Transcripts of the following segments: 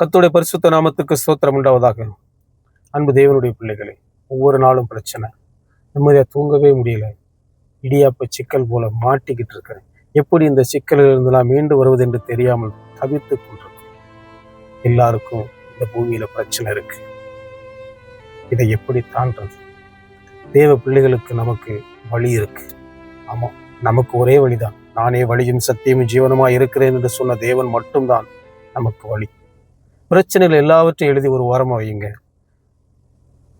கர்த்தருடைய பரிசுத்த நாமத்துக்கு ஸ்தோத்திரம் உண்டாவதாக. அன்பு தேவனுடைய பிள்ளைகளே, ஒவ்வொரு நாளும் பிரச்சனை, நிம்மதியாக தூங்கவே முடியல, இடியாப்ப சிக்கல் போல மாட்டிக்கிட்டு இருக்கிறேன். எப்படி இந்த சிக்கலிலிருந்து நான் மீண்டு வருவது என்று தெரியாமல் தவித்து கொண்டிருக்கேன். எல்லாருக்கும் இந்த பூமியில பிரச்சனை இருக்கு. இதை எப்படி தாண்டது? தேவ பிள்ளைகளுக்கு நமக்கு வழி இருக்கு. ஆமா, நமக்கு ஒரே வழிதான். நானே வழியும் சத்தியமும் ஜீவனுமா இருக்கிறேன் என்று சொன்ன தேவன் மட்டும்தான் நமக்கு வழி. பிரச்சனைகள் எல்லாவற்றையும் எழுதி ஒரு ஓரமா வையுங்க.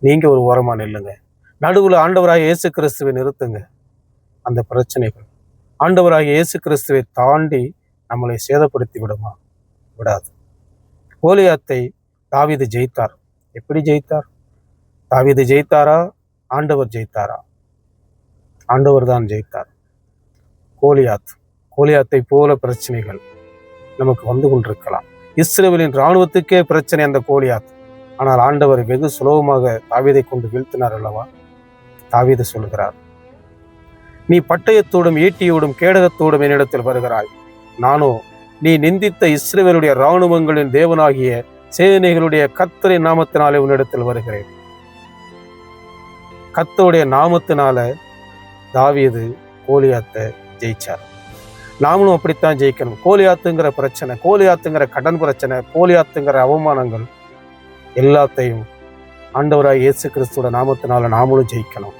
நீங்க ஒரு ஓரமா நில்லுங்க. நடுவுல ஆண்டவராகிய இயேசு கிறிஸ்துவை நிறுத்துங்க. அந்த பிரச்சனைகள் ஆண்டவராகிய இயேசு கிறிஸ்துவை தாண்டி நம்மளை சேதப்படுத்தி விடாது. கோலியாத்தை தாவீது ஜெயித்தார். எப்படி ஜெயித்தார்? தாவீது ஜெயித்தாரா? ஆண்டவர் ஜெயித்தாரா? ஆண்டவர் தான் ஜெயித்தார். கோலியாத்தை போல பிரச்சனைகள் நமக்கு வந்து கொண்டிருக்கலாம். இஸ்ரவேலின் இராணுவத்துக்கே பிரச்சனை அந்த கோலியாத். ஆனால் ஆண்டவர் வெகு சுலபமாக தாவீதை கொண்டு வீழ்த்தினார் அல்லவா? தாவீது சொல்கிறார், நீ பட்டயத்தோடும் ஈட்டியோடும் கேடகத்தோடும் என்னிடத்தில் வருகிறாய், நானோ நீ நிந்தித்த இஸ்ரவேலுடைய இராணுவங்களின் தேவனாகிய சேனைகளுடைய கர்த்தரின் நாமத்தினாலே உன்னிடத்தில் வருகிறேன். கர்த்தருடைய நாமத்தினால தாவீது கோலியாத்தை ஜெயிச்சார். நாமளும் அப்படித்தான் ஜெயிக்கணும். கோலியாத்துங்கிற பிரச்சனை, கோலியாத்துங்கிற கடன் பிரச்சனை, கோலியாத்துங்கிற அவமானங்கள் எல்லாத்தையும் ஆண்டவராய் இயேசு கிறிஸ்துவோட நாமத்தினால நாமளும் ஜெயிக்கணும்.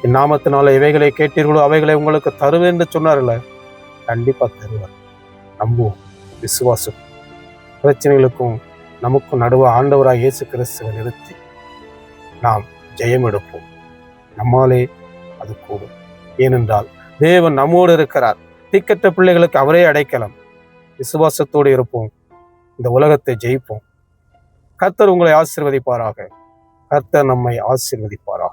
என் நாமத்தினால எவைகளை கேட்டீர்களோ அவைகளை உங்களுக்கு தருவேன் என்று சொன்னார்ல, கண்டிப்பா தருவார். நம்புவோம், விசுவாசம். பிரச்சனைகளுக்கும் நமக்கும் நடுவ ஆண்டவராய் இயேசு கிறிஸ்துவை நிறுத்தி நாம் ஜெயம் எடுப்போம். நம்மாலே அது கூடும். ஏனென்றால் தேவன் நம்மோடு இருக்கிறார். திக்கற்ற பிள்ளைகளுக்கு அவரே அடைக்கலம். விசுவாசத்தோடு இருப்போம், இந்த உலகத்தை ஜெயிப்போம். கர்த்தர் உங்களை ஆசீர்வதிப்பாராக. கர்த்தர் நம்மை ஆசீர்வதிப்பாராக.